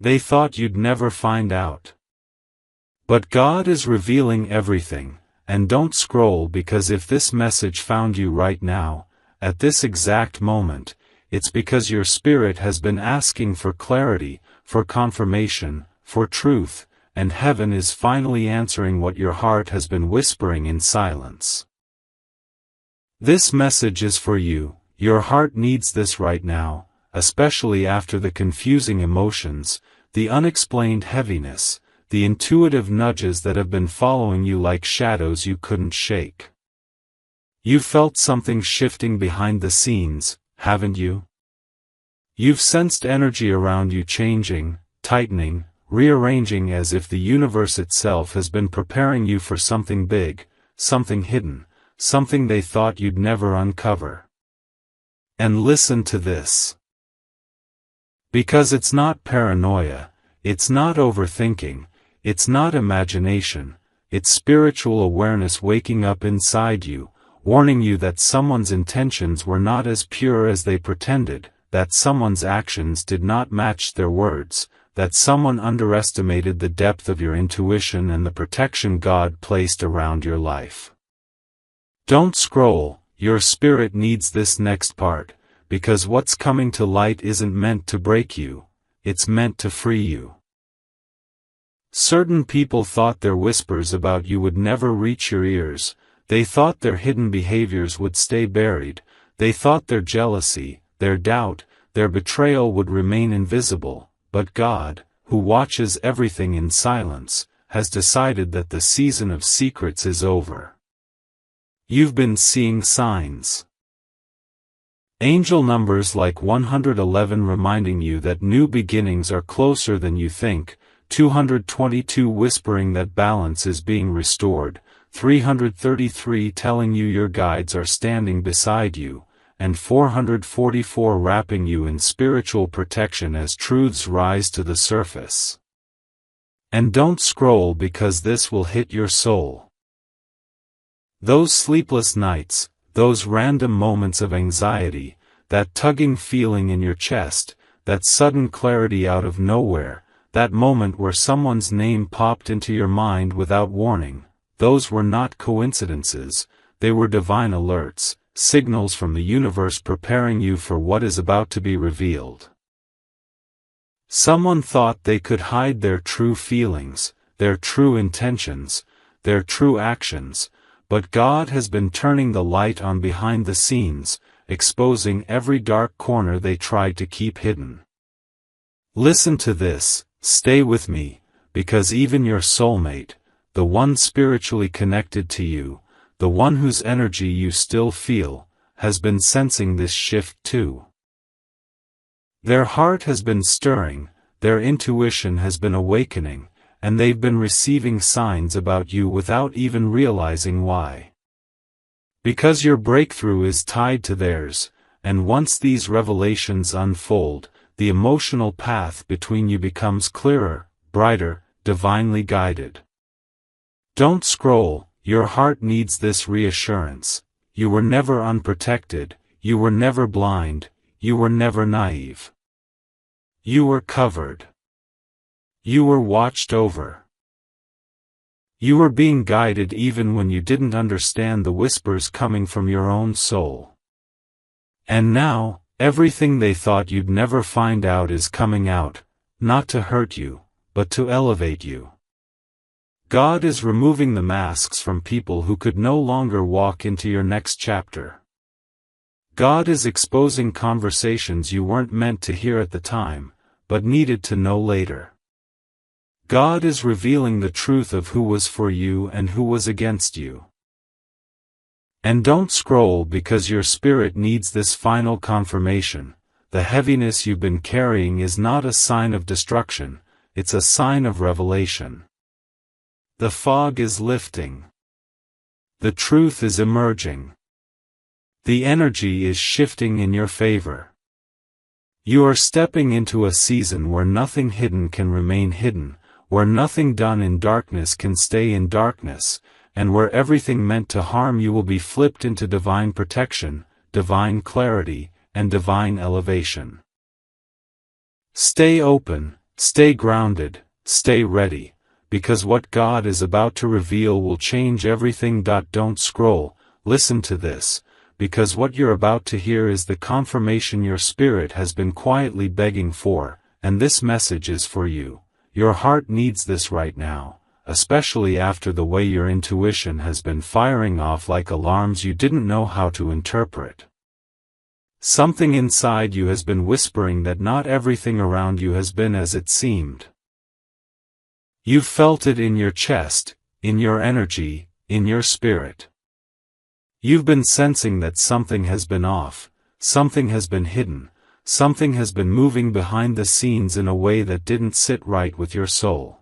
They thought you'd never find out. But God is revealing everything, and don't scroll, because if this message found you right now, at this exact moment, it's because your spirit has been asking for clarity, for confirmation, for truth, and heaven is finally answering what your heart has been whispering in silence. This message is for you. Your heart needs this right now, especially after the confusing emotions, the unexplained heaviness, the intuitive nudges that have been following you like shadows you couldn't shake. You felt something shifting behind the scenes, haven't you? You've sensed energy around you changing, tightening, rearranging, as if the universe itself has been preparing you for something big, something hidden, something they thought you'd never uncover. And listen to this. Because it's not paranoia, it's not overthinking, it's not imagination, it's spiritual awareness waking up inside you, warning you that someone's intentions were not as pure as they pretended, that someone's actions did not match their words, that someone underestimated the depth of your intuition and the protection God placed around your life. Don't scroll, your spirit needs this next part, because what's coming to light isn't meant to break you, it's meant to free you. Certain people thought their whispers about you would never reach your ears, they thought their hidden behaviors would stay buried, they thought their jealousy, their doubt, their betrayal would remain invisible, but God, who watches everything in silence, has decided that the season of secrets is over. You've been seeing signs. Angel numbers like 111 reminding you that new beginnings are closer than you think, 222 whispering that balance is being restored, 333 telling you your guides are standing beside you, and 444 wrapping you in spiritual protection as truths rise to the surface. And don't scroll, because this will hit your soul. Those sleepless nights, those random moments of anxiety, that tugging feeling in your chest, that sudden clarity out of nowhere, that moment where someone's name popped into your mind without warning, those were not coincidences, they were divine alerts, signals from the universe preparing you for what is about to be revealed. Someone thought they could hide their true feelings, their true intentions, their true actions, but God has been turning the light on behind the scenes, exposing every dark corner they tried to keep hidden. Listen to this, stay with me, because even your soulmate, the one spiritually connected to you, the one whose energy you still feel, has been sensing this shift too. Their heart has been stirring, their intuition has been awakening, and they've been receiving signs about you without even realizing why. Because your breakthrough is tied to theirs, and once these revelations unfold, the emotional path between you becomes clearer, brighter, divinely guided. Don't scroll, your heart needs this reassurance. You were never unprotected, you were never blind, you were never naive. You were covered. You were watched over. You were being guided even when you didn't understand the whispers coming from your own soul. And now, everything they thought you'd never find out is coming out, not to hurt you, but to elevate you. God is removing the masks from people who could no longer walk into your next chapter. God is exposing conversations you weren't meant to hear at the time, but needed to know later. God is revealing the truth of who was for you and who was against you. And don't scroll, because your spirit needs this final confirmation. The heaviness you've been carrying is not a sign of destruction, it's a sign of revelation. The fog is lifting. The truth is emerging. The energy is shifting in your favor. You are stepping into a season where nothing hidden can remain hidden, where nothing done in darkness can stay in darkness, and where everything meant to harm you will be flipped into divine protection, divine clarity, and divine elevation. Stay open, Stay grounded, stay ready, because what God is about to reveal will change everything. Don't scroll, listen to this, because what you're about to hear is the confirmation your spirit has been quietly begging for, and this message is for you. Your heart needs this right now, especially after the way your intuition has been firing off like alarms you didn't know how to interpret. Something inside you has been whispering that not everything around you has been as it seemed. You've felt it in your chest, in your energy, in your spirit. You've been sensing that something has been off, something has been hidden, something has been moving behind the scenes in a way that didn't sit right with your soul.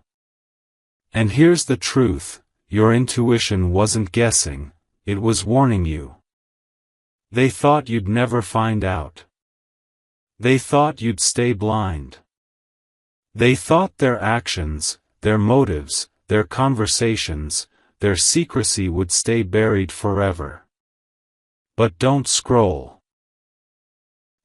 And here's the truth, your intuition wasn't guessing, it was warning you. They thought you'd never find out. They thought you'd stay blind. They thought their actions, their motives, their conversations, their secrecy would stay buried forever. But don't scroll.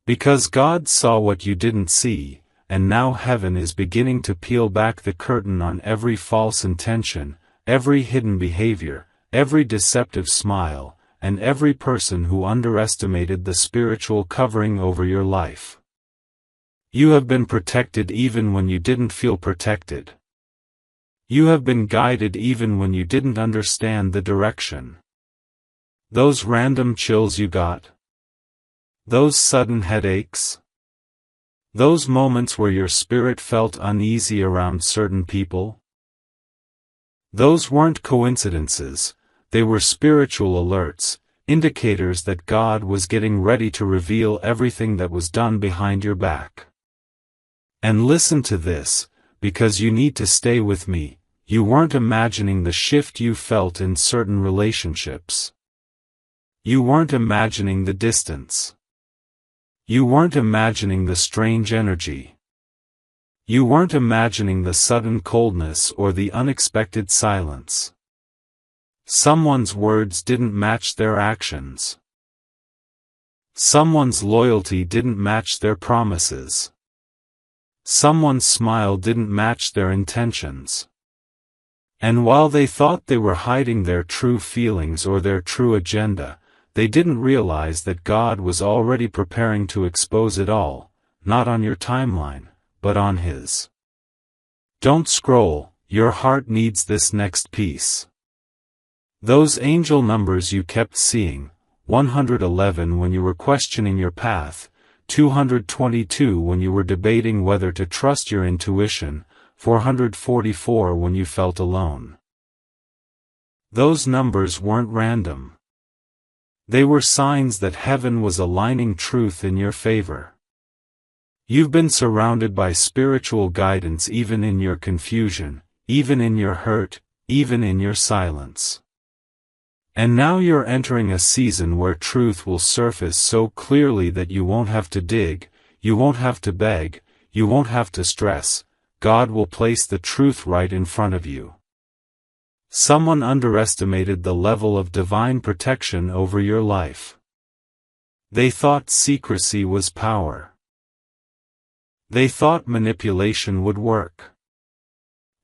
Because God saw what you didn't see, and now heaven is beginning to peel back the curtain on every false intention, every hidden behavior, every deceptive smile, and every person who underestimated the spiritual covering over your life. You have been protected even when you didn't feel protected. You have been guided even when you didn't understand the direction. Those random chills you got? Those sudden headaches? Those moments where your spirit felt uneasy around certain people? Those weren't coincidences. They were spiritual alerts, indicators that God was getting ready to reveal everything that was done behind your back. And listen to this, because you need to stay with me. You weren't imagining the shift you felt in certain relationships. You weren't imagining the distance. You weren't imagining the strange energy. You weren't imagining the sudden coldness or the unexpected silence. Someone's words didn't match their actions. Someone's loyalty didn't match their promises. Someone's smile didn't match their intentions. And while they thought they were hiding their true feelings or their true agenda, they didn't realize that God was already preparing to expose it all, not on your timeline, but on His. Don't scroll, your heart needs this next piece. Those angel numbers you kept seeing, 111 when you were questioning your path, 222 when you were debating whether to trust your intuition, 444 when you felt alone. Those numbers weren't random. They were signs that heaven was aligning truth in your favor. You've been surrounded by spiritual guidance even in your confusion, even in your hurt, even in your silence. And now you're entering a season where truth will surface so clearly that you won't have to dig, you won't have to beg, you won't have to stress. God will place the truth right in front of you. Someone underestimated the level of divine protection over your life. They thought secrecy was power. They thought manipulation would work.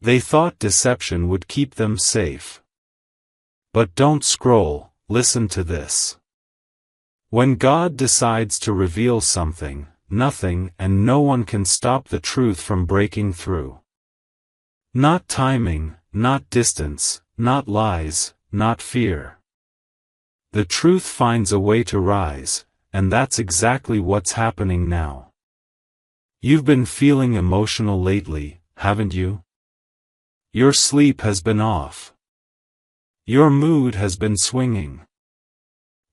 They thought deception would keep them safe. But don't scroll, listen to this. When God decides to reveal something, nothing and no one can stop the truth from breaking through. Not timing, not distance, not lies, not fear. The truth finds a way to rise, and that's exactly what's happening now. You've been feeling emotional lately, haven't you? Your sleep has been off. Your mood has been swinging.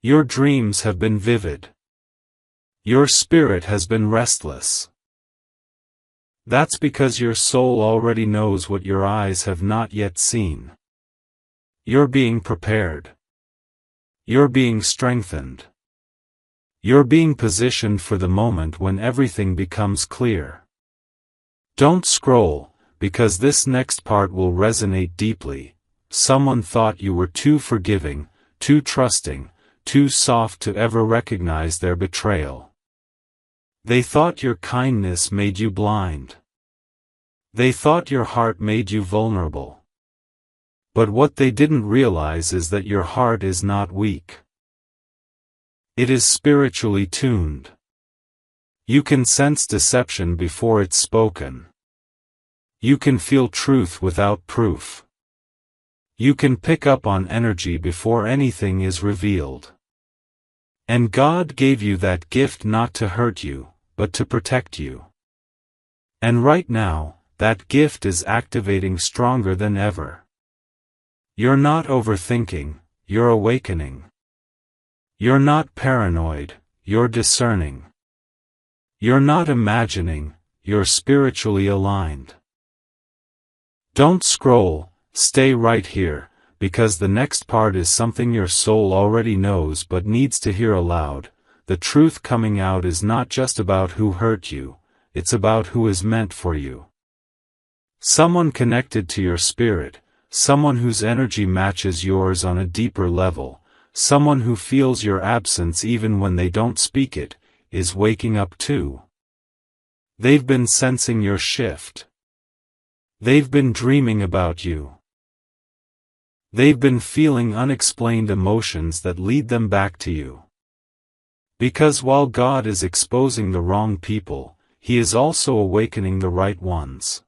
Your dreams have been vivid. Your spirit has been restless. That's because your soul already knows what your eyes have not yet seen. You're being prepared. You're being strengthened. You're being positioned for the moment when everything becomes clear. Don't scroll, because this next part will resonate deeply. Someone thought you were too forgiving, too trusting, too soft to ever recognize their betrayal. They thought your kindness made you blind. They thought your heart made you vulnerable. But what they didn't realize is that your heart is not weak. It is spiritually tuned. You can sense deception before it's spoken. You can feel truth without proof. You can pick up on energy before anything is revealed. And God gave you that gift not to hurt you, but to protect you. And right now, that gift is activating stronger than ever. You're not overthinking, you're awakening. You're not paranoid, you're discerning. You're not imagining, you're spiritually aligned. Don't scroll, stay right here, because the next part is something your soul already knows but needs to hear aloud. The truth coming out is not just about who hurt you, it's about who is meant for you. Someone connected to your spirit, someone whose energy matches yours on a deeper level, someone who feels your absence even when they don't speak it, is waking up too. They've been sensing your shift. They've been dreaming about you. They've been feeling unexplained emotions that lead them back to you. Because while God is exposing the wrong people, He is also awakening the right ones.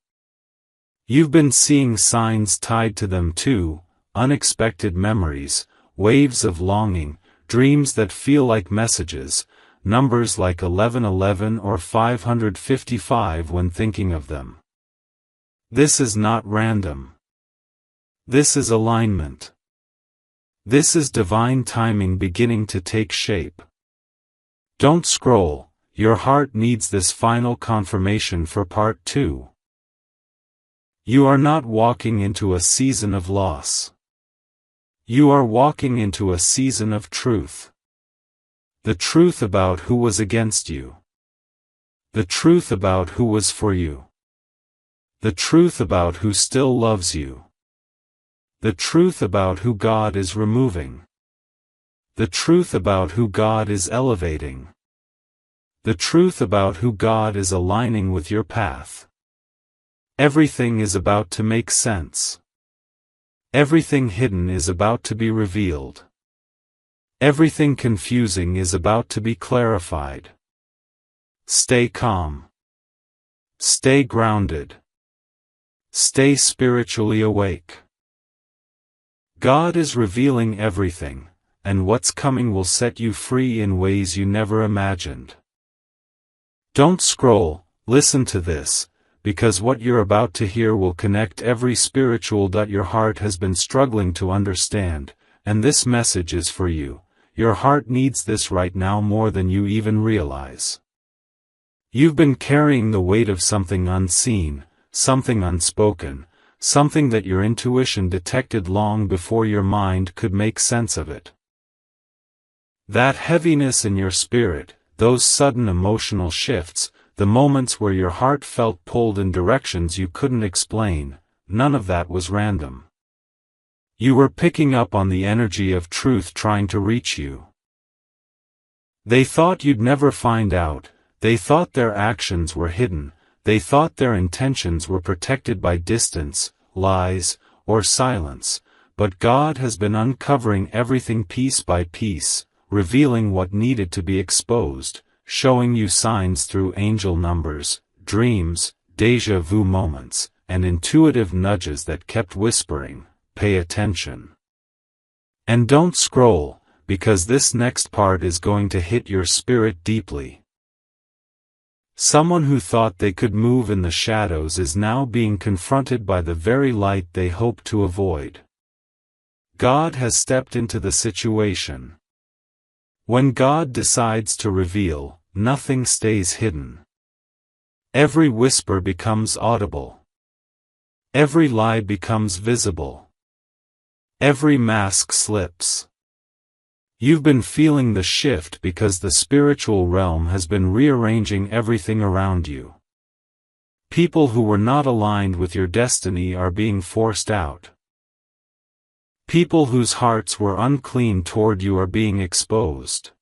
You've been seeing signs tied to them too, unexpected memories, waves of longing, dreams that feel like messages, numbers like 1111 or 555 when thinking of them. This is not random. This is alignment. This is divine timing beginning to take shape. Don't scroll, your heart needs this final confirmation for part 2. You are not walking into a season of loss. You are walking into a season of truth. The truth about who was against you. The truth about who was for you. The truth about who still loves you. The truth about who God is removing. The truth about who God is elevating. The truth about who God is aligning with your path. Everything is about to make sense. Everything hidden is about to be revealed. Everything confusing is about to be clarified. Stay calm. Stay grounded. Stay spiritually awake. God is revealing everything, and what's coming will set you free in ways you never imagined. Don't scroll, listen to this, because what you're about to hear will connect every spiritual dot your heart has been struggling to understand, and this message is for you. Your heart needs this right now more than you even realize. You've been carrying the weight of something unseen, something unspoken, something that your intuition detected long before your mind could make sense of it. That heaviness in your spirit, those sudden emotional shifts, the moments where your heart felt pulled in directions you couldn't explain, none of that was random. You were picking up on the energy of truth trying to reach you. They thought you'd never find out, they thought their actions were hidden, they thought their intentions were protected by distance, lies, or silence, but God has been uncovering everything piece by piece, revealing what needed to be exposed, showing you signs through angel numbers, dreams, déjà vu moments, and intuitive nudges that kept whispering, "Pay attention." And don't scroll, because this next part is going to hit your spirit deeply. Someone who thought they could move in the shadows is now being confronted by the very light they hoped to avoid. God has stepped into the situation. When God decides to reveal, nothing stays hidden. Every whisper becomes audible. Every lie becomes visible. Every mask slips. You've been feeling the shift because the spiritual realm has been rearranging everything around you. People who were not aligned with your destiny are being forced out. People whose hearts were unclean toward you are being exposed.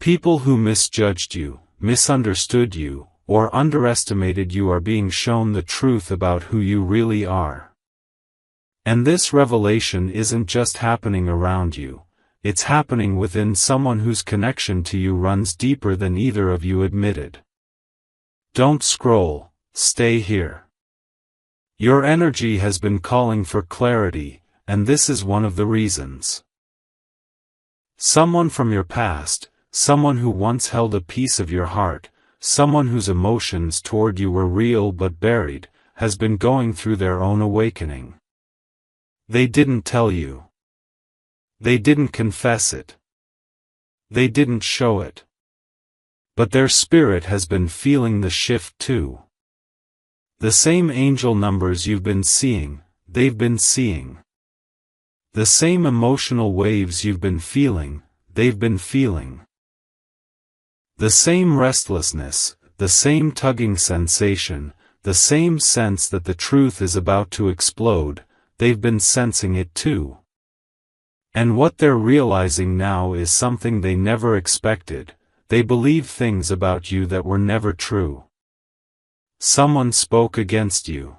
People who misjudged you, misunderstood you, or underestimated you are being shown the truth about who you really are. And this revelation isn't just happening around you, it's happening within someone whose connection to you runs deeper than either of you admitted. Don't scroll, stay here. Your energy has been calling for clarity, and this is one of the reasons. Someone from your past, someone who once held a piece of your heart, someone whose emotions toward you were real but buried, has been going through their own awakening. They didn't tell you. They didn't confess it. They didn't show it. But their spirit has been feeling the shift too. The same angel numbers you've been seeing, they've been seeing. The same emotional waves you've been feeling, they've been feeling. The same restlessness, the same tugging sensation, the same sense that the truth is about to explode, they've been sensing it too. And what they're realizing now is something they never expected. They believe things about you that were never true. Someone spoke against you.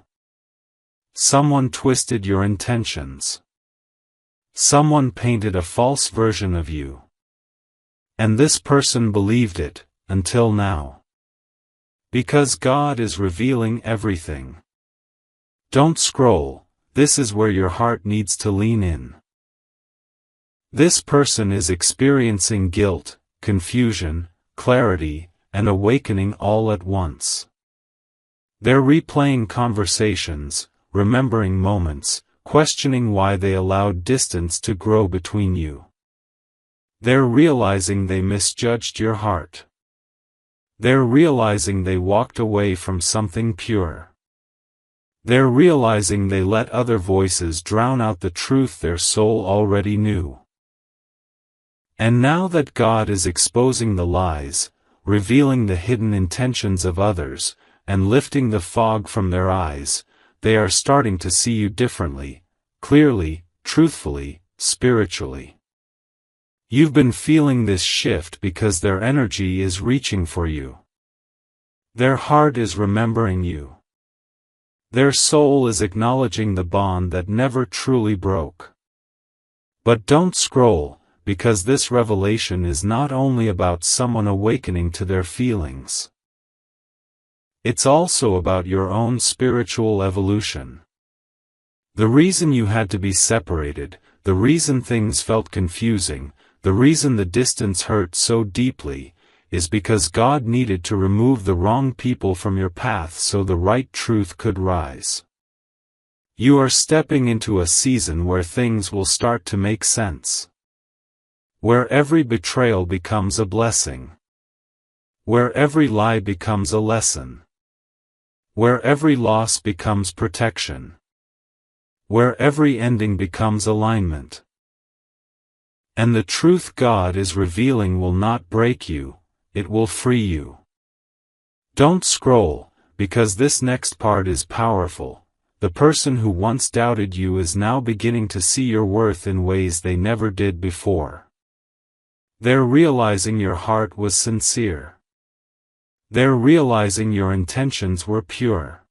Someone twisted your intentions. Someone painted a false version of you. And this person believed it, until now. Because God is revealing everything. Don't scroll, this is where your heart needs to lean in. This person is experiencing guilt, confusion, clarity, and awakening all at once. They're replaying conversations, remembering moments, questioning why they allowed distance to grow between you. They're realizing they misjudged your heart. They're realizing they walked away from something pure. They're realizing they let other voices drown out the truth their soul already knew. And now that God is exposing the lies, revealing the hidden intentions of others, and lifting the fog from their eyes, they are starting to see you differently, clearly, truthfully, spiritually. You've been feeling this shift because their energy is reaching for you. Their heart is remembering you. Their soul is acknowledging the bond that never truly broke. But don't scroll, because this revelation is not only about someone awakening to their feelings. It's also about your own spiritual evolution. The reason you had to be separated, the reason things felt confusing, the reason the distance hurt so deeply, is because God needed to remove the wrong people from your path so the right truth could rise. You are stepping into a season where things will start to make sense. Where every betrayal becomes a blessing. Where every lie becomes a lesson. Where every loss becomes protection. Where every ending becomes alignment. And the truth God is revealing will not break you, it will free you. Don't scroll, because this next part is powerful. The person who once doubted you is now beginning to see your worth in ways they never did before. They're realizing your heart was sincere. They're realizing your intentions were pure.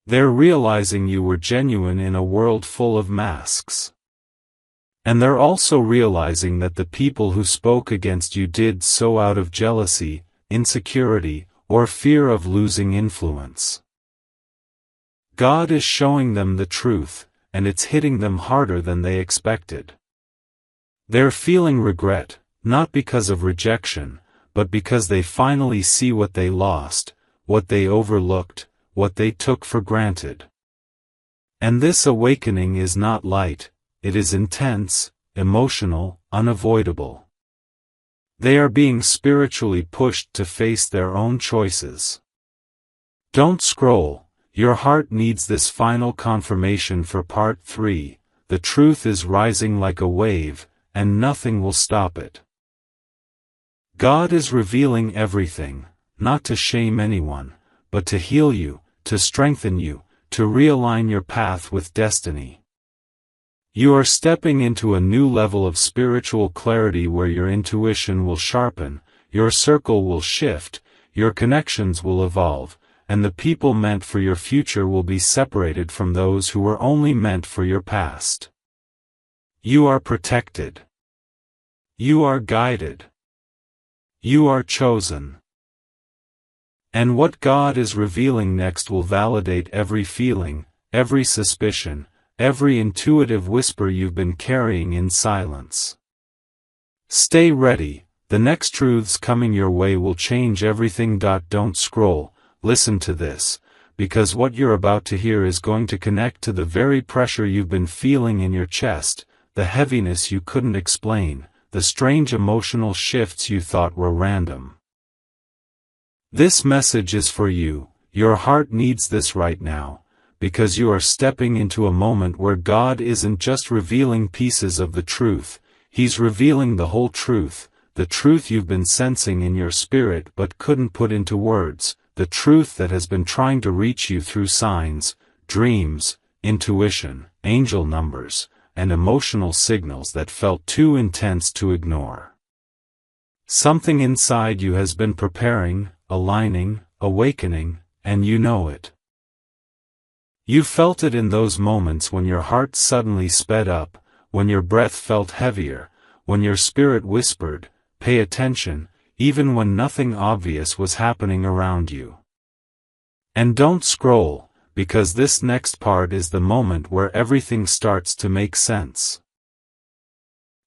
They're realizing you were genuine in a world full of masks. And they're also realizing that the people who spoke against you did so out of jealousy, insecurity, or fear of losing influence. God is showing them the truth, and it's hitting them harder than they expected. They're feeling regret, not because of rejection, but because they finally see what they lost, what they overlooked, what they took for granted. And this awakening is not light, it is intense, emotional, unavoidable. They are being spiritually pushed to face their own choices. Don't scroll, your heart needs this final confirmation for part 3, the truth is rising like a wave, and nothing will stop it. God is revealing everything, not to shame anyone, but to heal you, to strengthen you, to realign your path with destiny. You are stepping into a new level of spiritual clarity where your intuition will sharpen, your circle will shift, your connections will evolve, and the people meant for your future will be separated from those who were only meant for your past. You are protected. You are guided. You are chosen. And what God is revealing next will validate every feeling, every suspicion, every intuitive whisper you've been carrying in silence. Stay ready, the next truths coming your way will change everything. Don't scroll, listen to this, because what you're about to hear is going to connect to the very pressure you've been feeling in your chest, the heaviness you couldn't explain, the strange emotional shifts you thought were random. This message is for you. Your heart needs this right now, because you are stepping into a moment where God isn't just revealing pieces of the truth, He's revealing the whole truth, the truth you've been sensing in your spirit but couldn't put into words, the truth that has been trying to reach you through signs, dreams, intuition, angel numbers, and emotional signals that felt too intense to ignore. Something inside you has been preparing, aligning, awakening, and you know it. You felt it in those moments when your heart suddenly sped up, when your breath felt heavier, when your spirit whispered, "Pay attention," even when nothing obvious was happening around you. And don't scroll, because this next part is the moment where everything starts to make sense.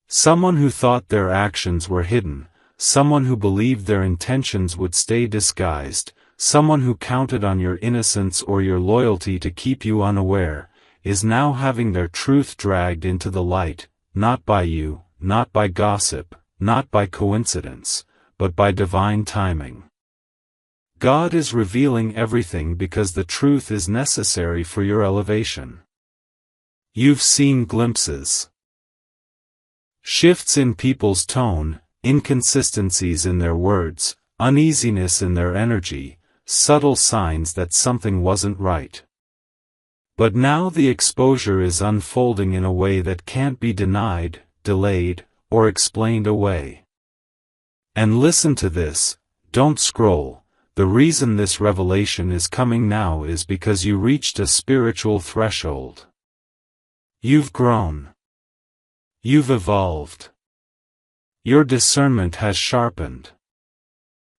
Someone who thought their actions were hidden, someone who believed their intentions would stay disguised, someone who counted on your innocence or your loyalty to keep you unaware, is now having their truth dragged into the light, not by you, not by gossip, not by coincidence, but by divine timing. God is revealing everything because the truth is necessary for your elevation. You've seen glimpses. Shifts in people's tone, inconsistencies in their words, uneasiness in their energy, subtle signs that something wasn't right. But now the exposure is unfolding in a way that can't be denied, delayed, or explained away. And listen to this, don't scroll. The reason this revelation is coming now is because you reached a spiritual threshold. You've grown. You've evolved. Your discernment has sharpened.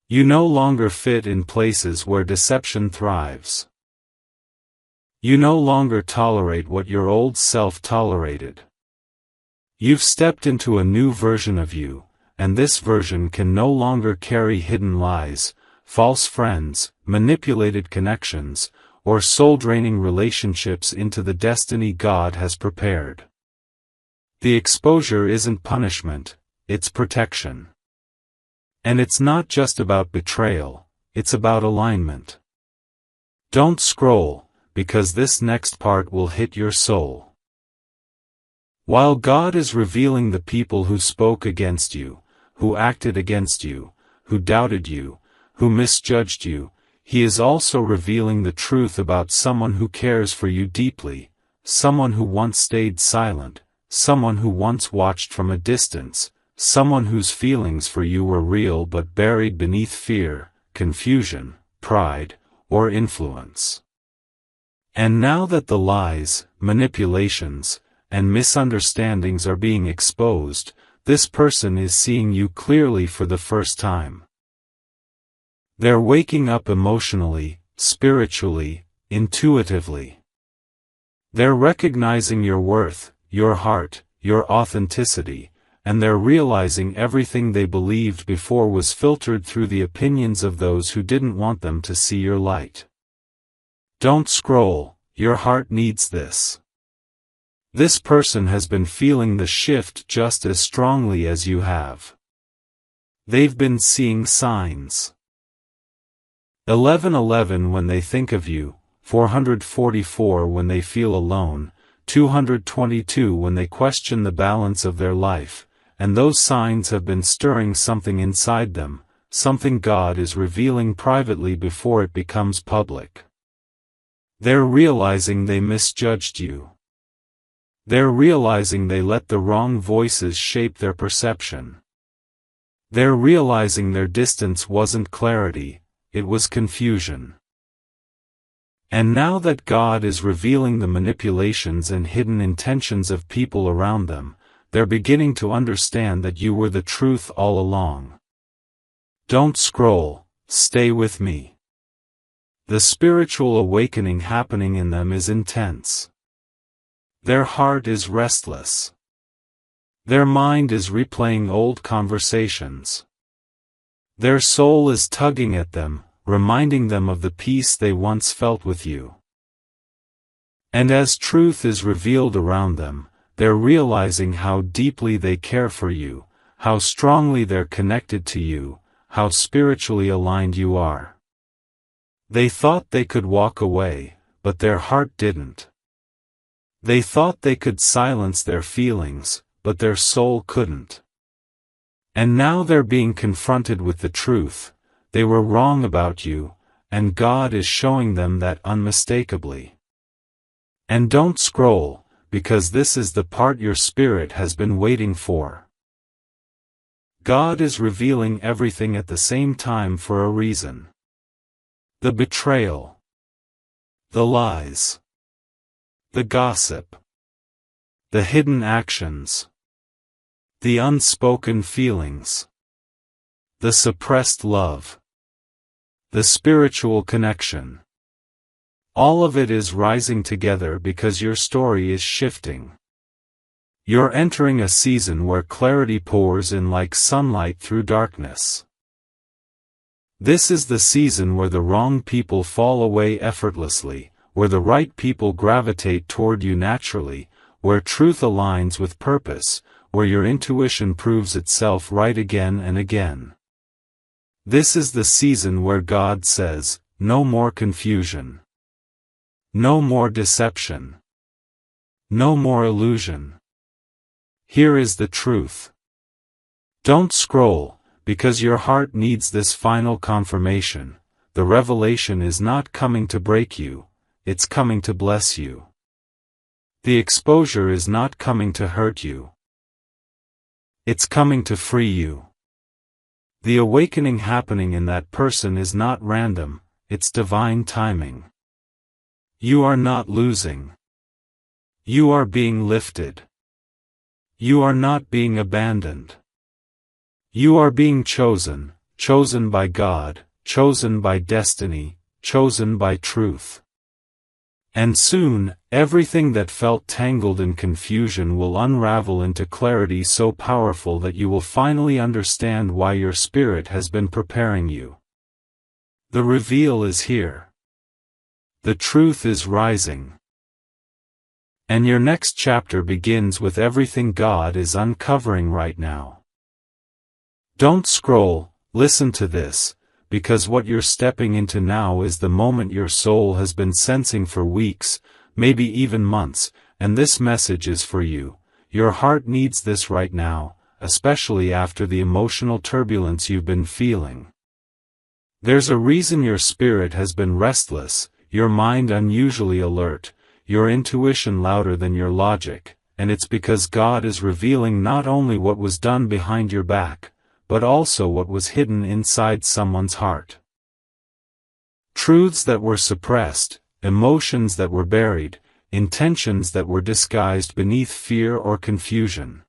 You no longer fit in places where deception thrives. You no longer tolerate what your old self tolerated. You've stepped into a new version of you, and this version can no longer carry hidden lies, false friends, manipulated connections, or soul-draining relationships into the destiny God has prepared. The exposure isn't punishment, it's protection. And it's not just about betrayal, it's about alignment. Don't scroll, because this next part will hit your soul. While God is revealing the people who spoke against you, who acted against you, who doubted you, who misjudged you, He is also revealing the truth about someone who cares for you deeply, someone who once stayed silent, someone who once watched from a distance, someone whose feelings for you were real but buried beneath fear, confusion, pride, or influence. And now that the lies, manipulations, and misunderstandings are being exposed, this person is seeing you clearly for the first time. They're waking up emotionally, spiritually, intuitively. They're recognizing your worth, your heart, your authenticity, and they're realizing everything they believed before was filtered through the opinions of those who didn't want them to see your light. Don't scroll, your heart needs this. This person has been feeling the shift just as strongly as you have. They've been seeing signs. 1111 when they think of you, 444 when they feel alone, 222 when they question the balance of their life, and those signs have been stirring something inside them, something God is revealing privately before it becomes public. They're realizing they misjudged you. They're realizing they let the wrong voices shape their perception. They're realizing their distance wasn't clarity, it was confusion. And now that God is revealing the manipulations and hidden intentions of people around them, they're beginning to understand that you were the truth all along. Don't scroll, stay with me. The spiritual awakening happening in them is intense. Their heart is restless. Their mind is replaying old conversations. Their soul is tugging at them, reminding them of the peace they once felt with you. And as truth is revealed around them, they're realizing how deeply they care for you, how strongly they're connected to you, how spiritually aligned you are. They thought they could walk away, but their heart didn't. They thought they could silence their feelings, but their soul couldn't. And now they're being confronted with the truth. They were wrong about you, and God is showing them that unmistakably. And don't scroll, because this is the part your spirit has been waiting for. God is revealing everything at the same time for a reason. The betrayal, the lies, the gossip, the hidden actions, the unspoken feelings, the suppressed love, the spiritual connection. All of it is rising together because your story is shifting. You're entering a season where clarity pours in like sunlight through darkness. This is the season where the wrong people fall away effortlessly, where the right people gravitate toward you naturally, where truth aligns with purpose, where your intuition proves itself right again and again. This is the season where God says, no more confusion. No more deception. No more illusion. Here is the truth. Don't scroll, because your heart needs this final confirmation. The revelation is not coming to break you, it's coming to bless you. The exposure is not coming to hurt you. It's coming to free you. The awakening happening in that person is not random, it's divine timing. You are not losing. You are being lifted. You are not being abandoned. You are being chosen, chosen by God, chosen by destiny, chosen by truth. And soon, everything that felt tangled in confusion will unravel into clarity so powerful that you will finally understand why your spirit has been preparing you. The reveal is here. The truth is rising. And your next chapter begins with everything God is uncovering right now. Don't scroll, listen to this, because what you're stepping into now is the moment your soul has been sensing for weeks, maybe even months, and this message is for you. Your heart needs this right now, especially after the emotional turbulence you've been feeling. There's a reason your spirit has been restless, your mind unusually alert, your intuition louder than your logic, and it's because God is revealing not only what was done behind your back, but also what was hidden inside someone's heart. Truths that were suppressed, emotions that were buried, intentions that were disguised beneath fear or confusion.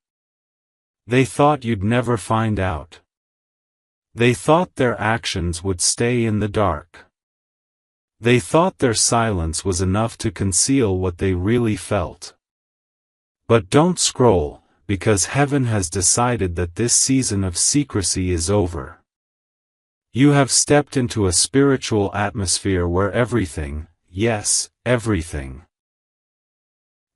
They thought you'd never find out. They thought their actions would stay in the dark. They thought their silence was enough to conceal what they really felt. But don't scroll, because heaven has decided that this season of secrecy is over. You have stepped into a spiritual atmosphere where everything, yes, everything,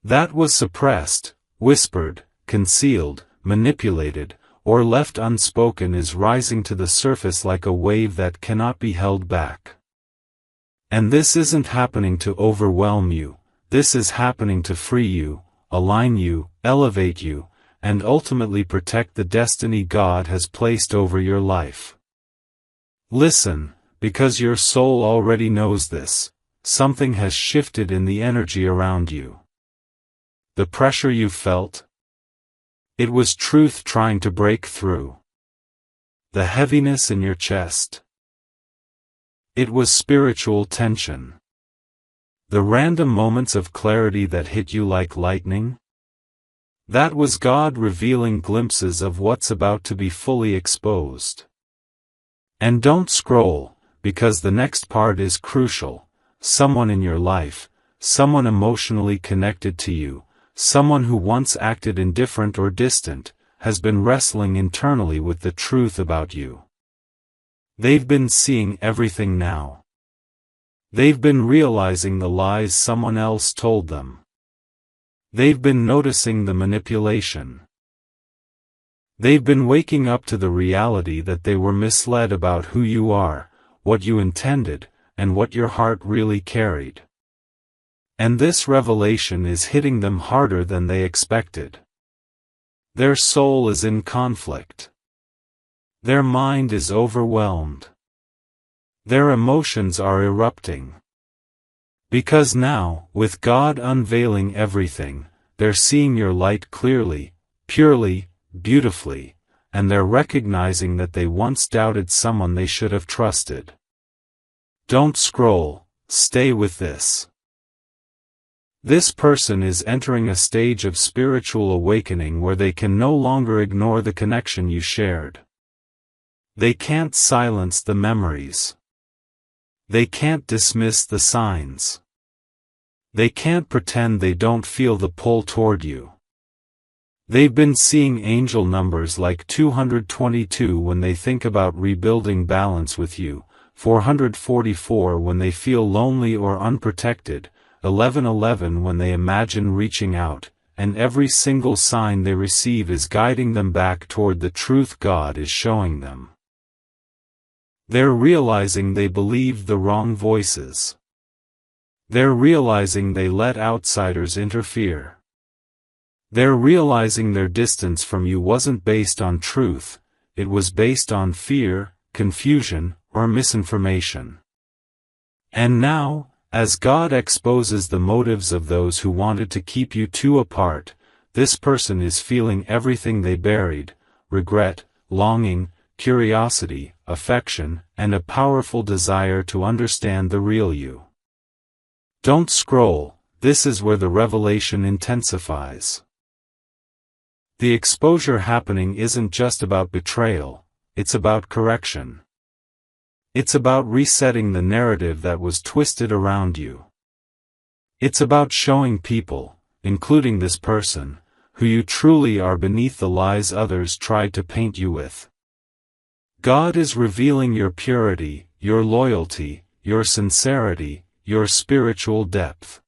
that was suppressed, whispered, concealed, manipulated, or left unspoken is rising to the surface like a wave that cannot be held back. And this isn't happening to overwhelm you, this is happening to free you, align you, elevate you, and ultimately protect the destiny God has placed over your life. Listen, because your soul already knows this, something has shifted in the energy around you. The pressure you felt? It was truth trying to break through. The heaviness in your chest? It was spiritual tension. The random moments of clarity that hit you like lightning? That was God revealing glimpses of what's about to be fully exposed. And don't scroll, because the next part is crucial. Someone in your life, someone emotionally connected to you, someone who once acted indifferent or distant, has been wrestling internally with the truth about you. They've been seeing everything now. They've been realizing the lies someone else told them. They've been noticing the manipulation. They've been waking up to the reality that they were misled about who you are, what you intended, and what your heart really carried. And this revelation is hitting them harder than they expected. Their soul is in conflict. Their mind is overwhelmed. Their emotions are erupting. Because now, with God unveiling everything, they're seeing your light clearly, purely, beautifully, and they're recognizing that they once doubted someone they should have trusted. Don't scroll, stay with this. This person is entering a stage of spiritual awakening where they can no longer ignore the connection you shared. They can't silence the memories. They can't dismiss the signs. They can't pretend they don't feel the pull toward you. They've been seeing angel numbers like 222 when they think about rebuilding balance with you, 444 when they feel lonely or unprotected, 1111 when they imagine reaching out, and every single sign they receive is guiding them back toward the truth God is showing them. They're realizing they believed the wrong voices. They're realizing they let outsiders interfere. They're realizing their distance from you wasn't based on truth, it was based on fear, confusion, or misinformation. And now, as God exposes the motives of those who wanted to keep you two apart, this person is feeling everything they buried: regret, longing, curiosity, affection, and a powerful desire to understand the real you. Don't scroll, this is where the revelation intensifies. The exposure happening isn't just about betrayal, it's about correction. It's about resetting the narrative that was twisted around you. It's about showing people, including this person, who you truly are beneath the lies others tried to paint you with. God is revealing your purity, your loyalty, your sincerity, your spiritual depth.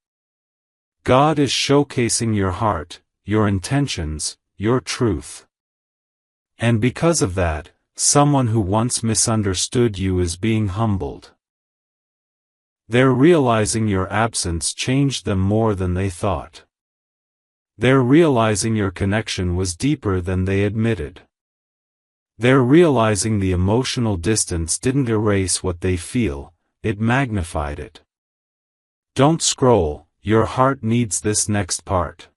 God is showcasing your heart, your intentions, your truth. And because of that, someone who once misunderstood you is being humbled. They're realizing your absence changed them more than they thought. They're realizing your connection was deeper than they admitted. They're realizing the emotional distance didn't erase what they feel, it magnified it. Don't scroll, your heart needs this next part.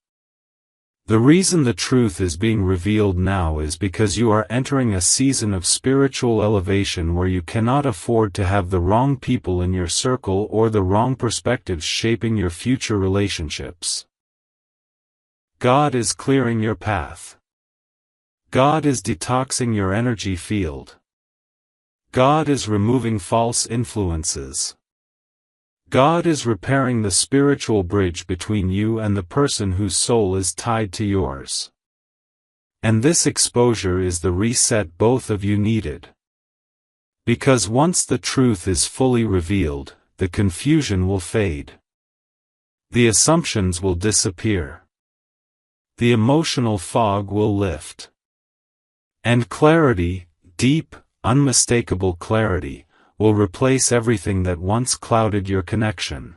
The reason the truth is being revealed now is because you are entering a season of spiritual elevation where you cannot afford to have the wrong people in your circle or the wrong perspectives shaping your future relationships. God is clearing your path. God is detoxing your energy field. God is removing false influences. God is repairing the spiritual bridge between you and the person whose soul is tied to yours. And this exposure is the reset both of you needed. Because once the truth is fully revealed, the confusion will fade. The assumptions will disappear. The emotional fog will lift. And clarity, deep, unmistakable clarity, will replace everything that once clouded your connection.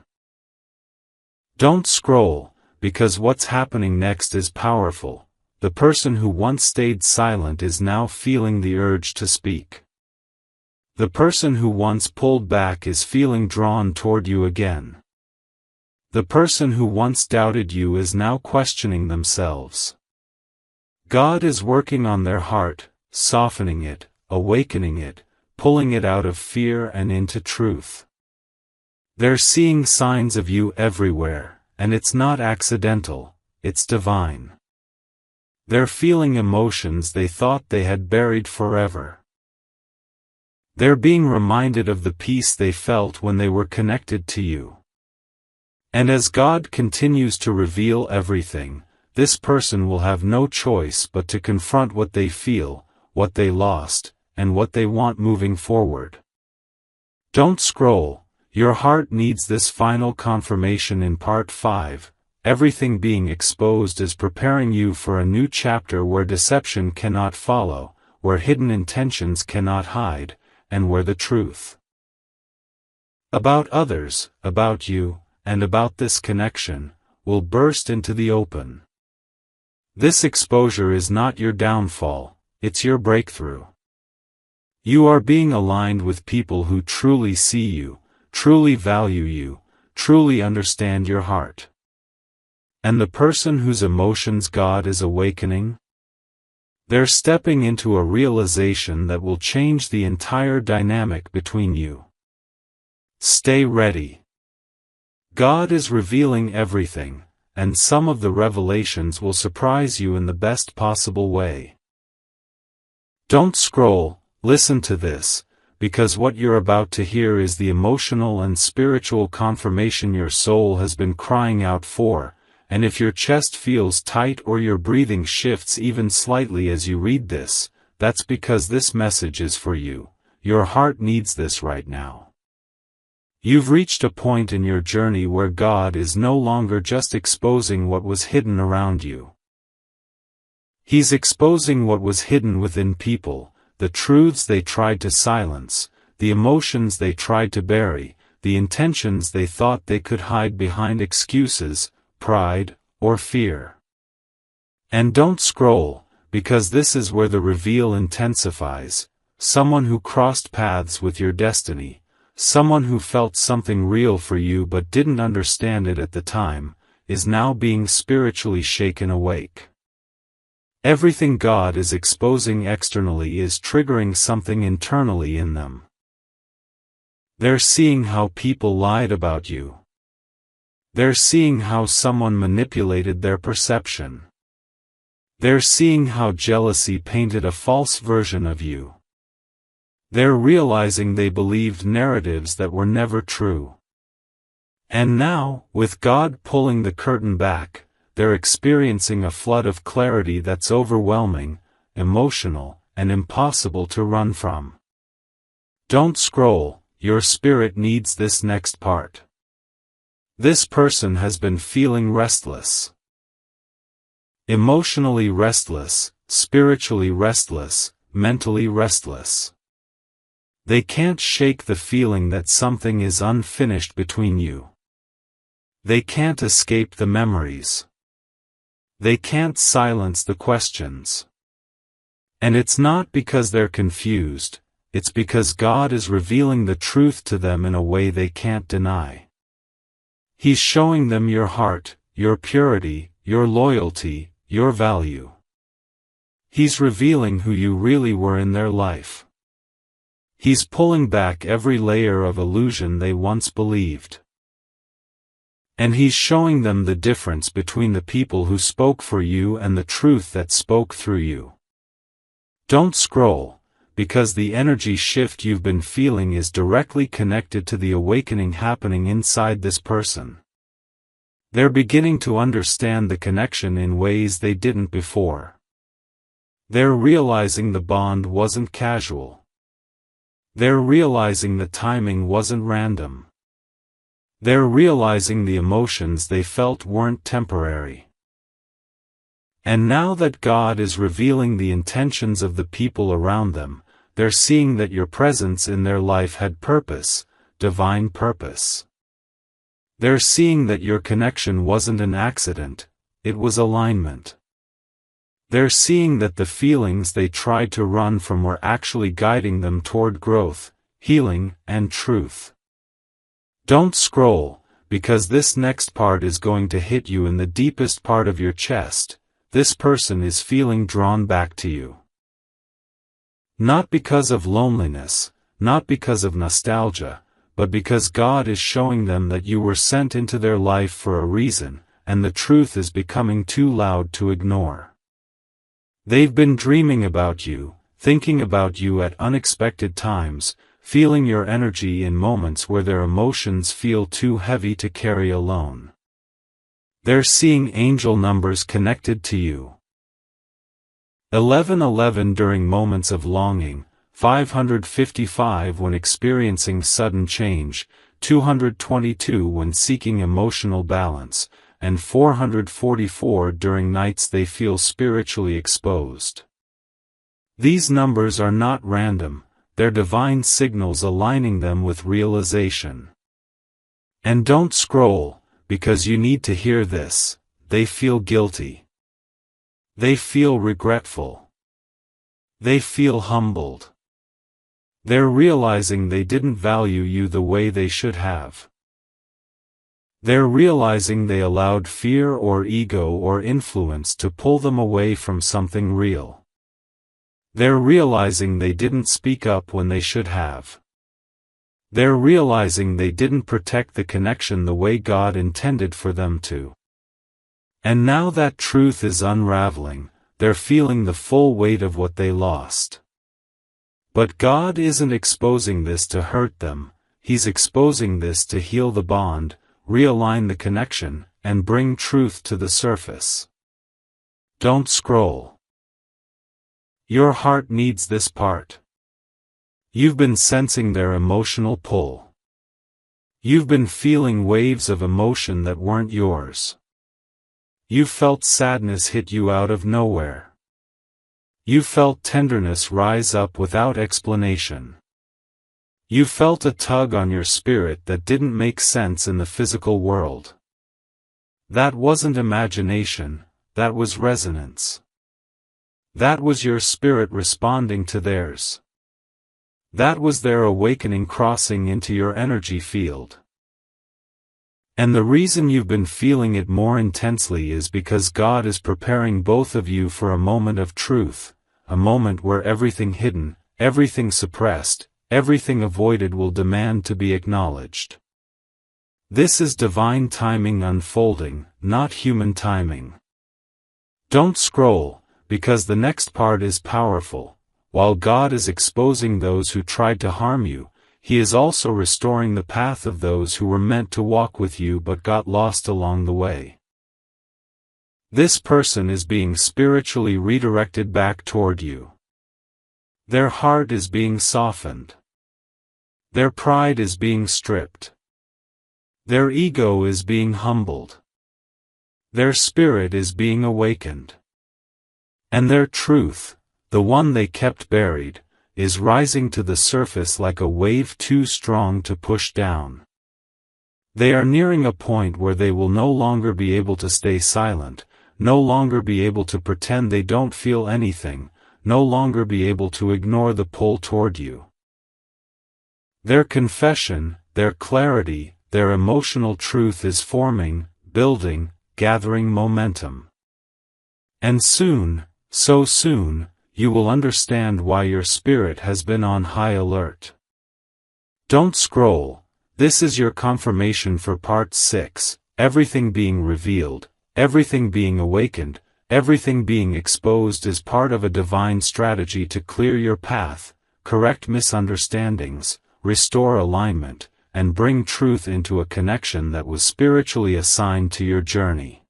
Don't scroll, because what's happening next is powerful. The person who once stayed silent is now feeling the urge to speak. The person who once pulled back is feeling drawn toward you again. The person who once doubted you is now questioning themselves. God is working on their heart, softening it, awakening it, pulling it out of fear and into truth. They're seeing signs of you everywhere, and it's not accidental, it's divine. They're feeling emotions they thought they had buried forever. They're being reminded of the peace they felt when they were connected to you. And as God continues to reveal everything, this person will have no choice but to confront what they feel, what they lost, and what they want moving forward. Don't scroll, your heart needs this final confirmation in part 5. Everything being exposed is preparing you for a new chapter where deception cannot follow, where hidden intentions cannot hide, and where the truth about others, about you, and about this connection, will burst into the open. This exposure is not your downfall, it's your breakthrough. You are being aligned with people who truly see you, truly value you, truly understand your heart. And the person whose emotions God is awakening? They're stepping into a realization that will change the entire dynamic between you. Stay ready. God is revealing everything, and some of the revelations will surprise you in the best possible way. Don't scroll, listen to this, because what you're about to hear is the emotional and spiritual confirmation your soul has been crying out for. And if your chest feels tight or your breathing shifts even slightly as you read this, that's because this message is for you. Your heart needs this right now. You've reached a point in your journey where God is no longer just exposing what was hidden around you. He's exposing what was hidden within people, the truths they tried to silence, the emotions they tried to bury, the intentions they thought they could hide behind excuses, pride, or fear. And don't scroll, because this is where the reveal intensifies. Someone who crossed paths with your destiny, someone who felt something real for you but didn't understand it at the time, is now being spiritually shaken awake. Everything God is exposing externally is triggering something internally in them. They're seeing how people lied about you. They're seeing how someone manipulated their perception. They're seeing how jealousy painted a false version of you. They're realizing they believed narratives that were never true. And now, with God pulling the curtain back, they're experiencing a flood of clarity that's overwhelming, emotional, and impossible to run from. Don't scroll, your spirit needs this next part. This person has been feeling restless. Emotionally restless, spiritually restless, mentally restless. They can't shake the feeling that something is unfinished between you. They can't escape the memories. They can't silence the questions. And it's not because they're confused, it's because God is revealing the truth to them in a way they can't deny. He's showing them your heart, your purity, your loyalty, your value. He's revealing who you really were in their life. He's pulling back every layer of illusion they once believed. And he's showing them the difference between the people who spoke for you and the truth that spoke through you. Don't scroll, because the energy shift you've been feeling is directly connected to the awakening happening inside this person. They're beginning to understand the connection in ways they didn't before. They're realizing the bond wasn't casual. They're realizing the timing wasn't random. They're realizing the emotions they felt weren't temporary. And now that God is revealing the intentions of the people around them, they're seeing that your presence in their life had purpose, divine purpose. They're seeing that your connection wasn't an accident, it was alignment. They're seeing that the feelings they tried to run from were actually guiding them toward growth, healing, and truth. Don't scroll, because this next part is going to hit you in the deepest part of your chest. This person is feeling drawn back to you. Not because of loneliness, not because of nostalgia, but because God is showing them that you were sent into their life for a reason, and the truth is becoming too loud to ignore. They've been dreaming about you, thinking about you at unexpected times, feeling your energy in moments where their emotions feel too heavy to carry alone. They're seeing angel numbers connected to you. 1111 during moments of longing, 555 when experiencing sudden change, 222 when seeking emotional balance, and 444 during nights they feel spiritually exposed. These numbers are not random, they're divine signals aligning them with realization. And don't scroll, because you need to hear this. They feel guilty. They feel regretful. They feel humbled. They're realizing they didn't value you the way they should have. They're realizing they allowed fear or ego or influence to pull them away from something real. They're realizing they didn't speak up when they should have. They're realizing they didn't protect the connection the way God intended for them to. And now that truth is unraveling, they're feeling the full weight of what they lost. But God isn't exposing this to hurt them, He's exposing this to heal the bond, realign the connection, and bring truth to the surface. Don't scroll. Your heart needs this part. You've been sensing their emotional pull. You've been feeling waves of emotion that weren't yours. You felt sadness hit you out of nowhere. You felt tenderness rise up without explanation. You felt a tug on your spirit that didn't make sense in the physical world. That wasn't imagination, that was resonance. That was your spirit responding to theirs. That was their awakening crossing into your energy field. And the reason you've been feeling it more intensely is because God is preparing both of you for a moment of truth, a moment where everything hidden, everything suppressed, everything avoided will demand to be acknowledged. This is divine timing unfolding, not human timing. Don't scroll, because the next part is powerful. While God is exposing those who tried to harm you, He is also restoring the path of those who were meant to walk with you but got lost along the way. This person is being spiritually redirected back toward you. Their heart is being softened. Their pride is being stripped. Their ego is being humbled. Their spirit is being awakened. And their truth, the one they kept buried, is rising to the surface like a wave too strong to push down. They are nearing a point where they will no longer be able to stay silent, no longer be able to pretend they don't feel anything, no longer be able to ignore the pull toward you. Their confession, their clarity, their emotional truth is forming, building, gathering momentum. And soon, so soon, you will understand why your spirit has been on high alert. Don't scroll. This is your confirmation for part 6, everything being revealed, everything being awakened, everything being exposed is part of a divine strategy to clear your path, correct misunderstandings, restore alignment, and bring truth into a connection that was spiritually assigned to your journey.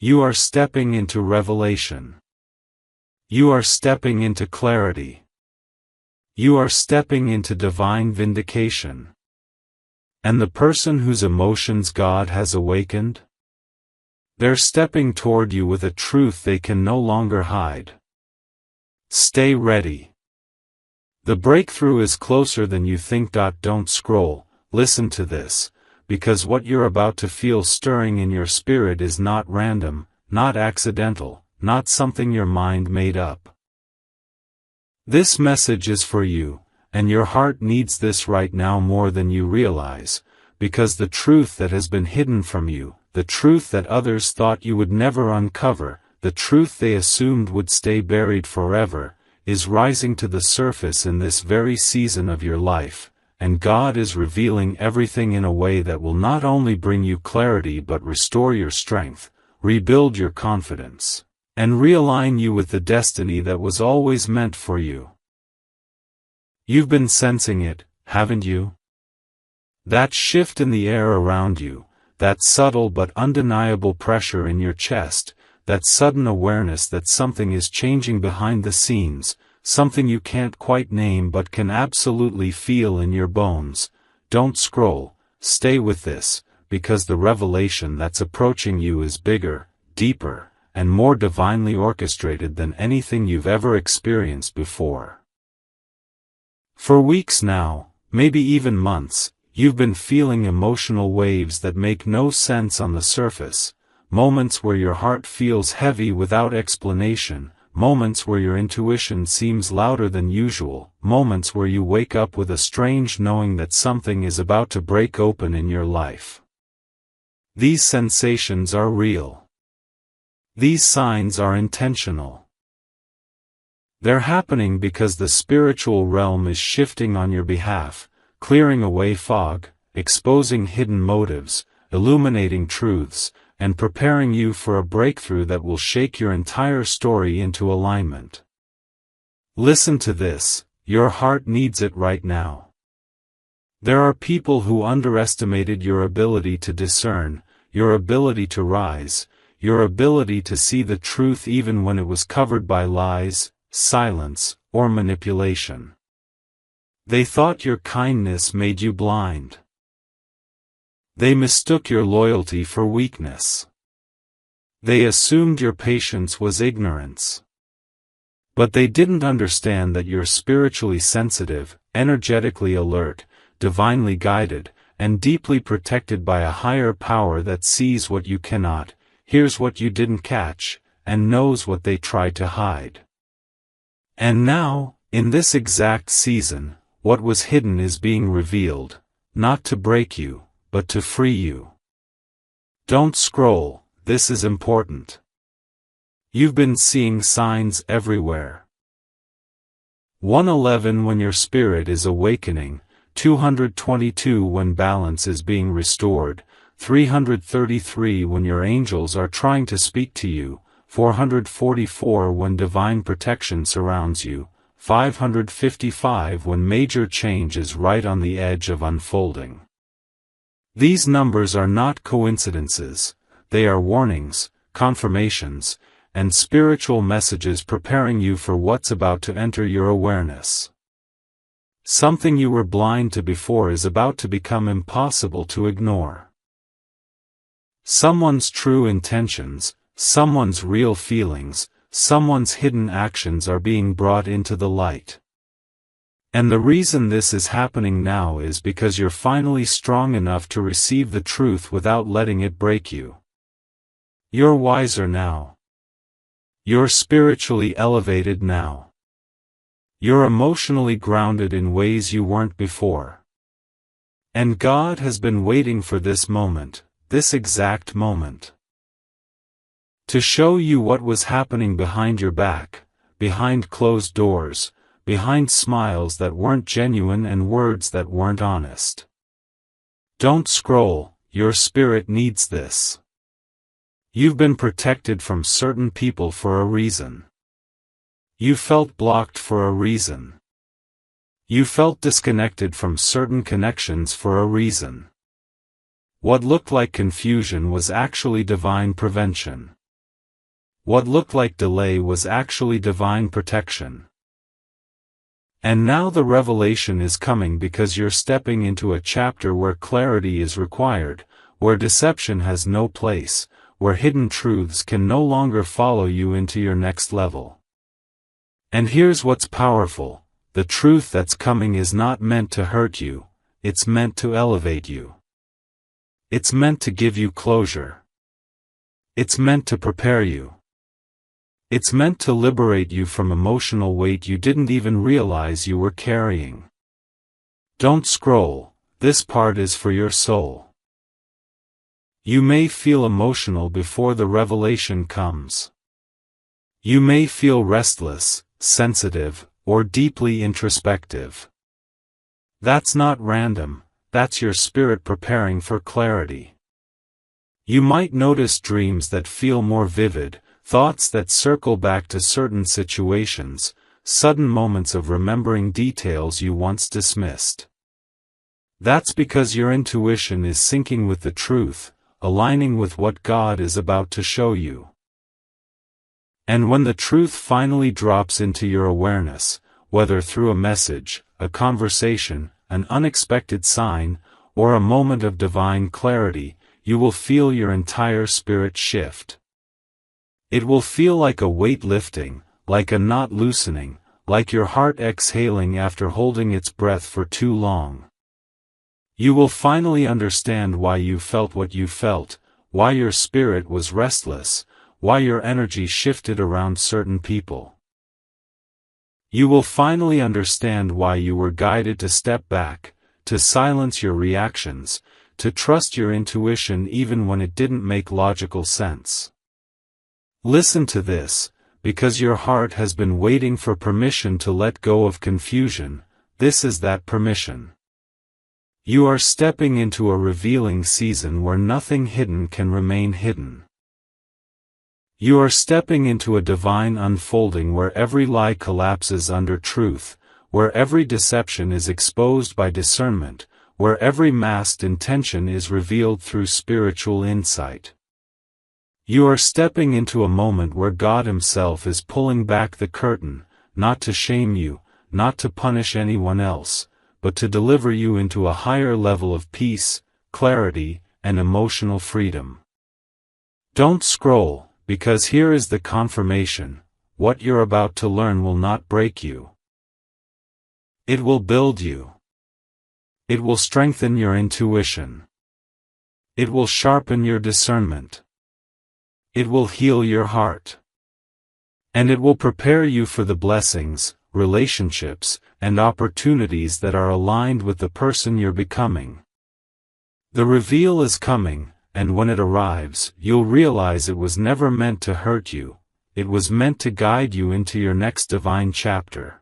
You are stepping into revelation. You are stepping into clarity. You are stepping into divine vindication. And the person whose emotions God has awakened? They're stepping toward you with a truth they can no longer hide. Stay ready. The breakthrough is closer than you think. Don't scroll, listen to this, because what you're about to feel stirring in your spirit is not random, not accidental, not something your mind made up. This message is for you, and your heart needs this right now more than you realize, because the truth that has been hidden from you, the truth that others thought you would never uncover, the truth they assumed would stay buried forever, is rising to the surface in this very season of your life, and God is revealing everything in a way that will not only bring you clarity but restore your strength, rebuild your confidence, and realign you with the destiny that was always meant for you. You've been sensing it, haven't you? That shift in the air around you, that subtle but undeniable pressure in your chest, that sudden awareness that something is changing behind the scenes, something you can't quite name but can absolutely feel in your bones. Don't scroll, stay with this, because the revelation that's approaching you is bigger, deeper, and more divinely orchestrated than anything you've ever experienced before. For weeks now, maybe even months, you've been feeling emotional waves that make no sense on the surface, moments where your heart feels heavy without explanation, moments where your intuition seems louder than usual, moments where you wake up with a strange knowing that something is about to break open in your life. These sensations are real. These signs are intentional. They're happening because the spiritual realm is shifting on your behalf, clearing away fog, exposing hidden motives, illuminating truths, and preparing you for a breakthrough that will shake your entire story into alignment. Listen to this, your heart needs it right now. There are people who underestimated your ability to discern, your ability to rise, your ability to see the truth even when it was covered by lies, silence, or manipulation. They thought your kindness made you blind. They mistook your loyalty for weakness. They assumed your patience was ignorance. But they didn't understand that you're spiritually sensitive, energetically alert, divinely guided, and deeply protected by a higher power that sees what you cannot, hears what you didn't catch, and knows what they tried to hide. And now, in this exact season, what was hidden is being revealed, not to break you, but to free you. Don't scroll, this is important. You've been seeing signs everywhere. 111 when your spirit is awakening, 222 when balance is being restored, 333 when your angels are trying to speak to you, 444 when divine protection surrounds you, 555 when major change is right on the edge of unfolding. These numbers are not coincidences, they are warnings, confirmations, and spiritual messages preparing you for what's about to enter your awareness. Something you were blind to before is about to become impossible to ignore. Someone's true intentions, someone's real feelings, someone's hidden actions are being brought into the light. And the reason this is happening now is because you're finally strong enough to receive the truth without letting it break you. You're wiser now. You're spiritually elevated now. You're emotionally grounded in ways you weren't before. And God has been waiting for this moment, this exact moment, to show you what was happening behind your back, behind closed doors, behind smiles that weren't genuine and words that weren't honest. Don't scroll, your spirit needs this. You've been protected from certain people for a reason. You felt blocked for a reason. You felt disconnected from certain connections for a reason. What looked like confusion was actually divine prevention. What looked like delay was actually divine protection. And now the revelation is coming because you're stepping into a chapter where clarity is required, where deception has no place, where hidden truths can no longer follow you into your next level. And here's what's powerful, the truth that's coming is not meant to hurt you, it's meant to elevate you. It's meant to give you closure. It's meant to prepare you. It's meant to liberate you from emotional weight you didn't even realize you were carrying. Don't scroll, this part is for your soul. You may feel emotional before the revelation comes. You may feel restless, sensitive, or deeply introspective. That's not random, that's your spirit preparing for clarity. You might notice dreams that feel more vivid, thoughts that circle back to certain situations, sudden moments of remembering details you once dismissed. That's because your intuition is syncing with the truth, aligning with what God is about to show you. And when the truth finally drops into your awareness, whether through a message, a conversation, an unexpected sign, or a moment of divine clarity, you will feel your entire spirit shift. It will feel like a weight lifting, like a knot loosening, like your heart exhaling after holding its breath for too long. You will finally understand why you felt what you felt, why your spirit was restless, why your energy shifted around certain people. You will finally understand why you were guided to step back, to silence your reactions, to trust your intuition even when it didn't make logical sense. Listen to this, because your heart has been waiting for permission to let go of confusion. This is that permission. You are stepping into a revealing season where nothing hidden can remain hidden. You are stepping into a divine unfolding where every lie collapses under truth, where every deception is exposed by discernment, where every masked intention is revealed through spiritual insight. You are stepping into a moment where God Himself is pulling back the curtain, not to shame you, not to punish anyone else, but to deliver you into a higher level of peace, clarity, and emotional freedom. Don't scroll, because here is the confirmation: what you're about to learn will not break you. It will build you. It will strengthen your intuition. It will sharpen your discernment. It will heal your heart. And it will prepare you for the blessings, relationships, and opportunities that are aligned with the person you're becoming. The reveal is coming, and when it arrives, you'll realize it was never meant to hurt you, it was meant to guide you into your next divine chapter.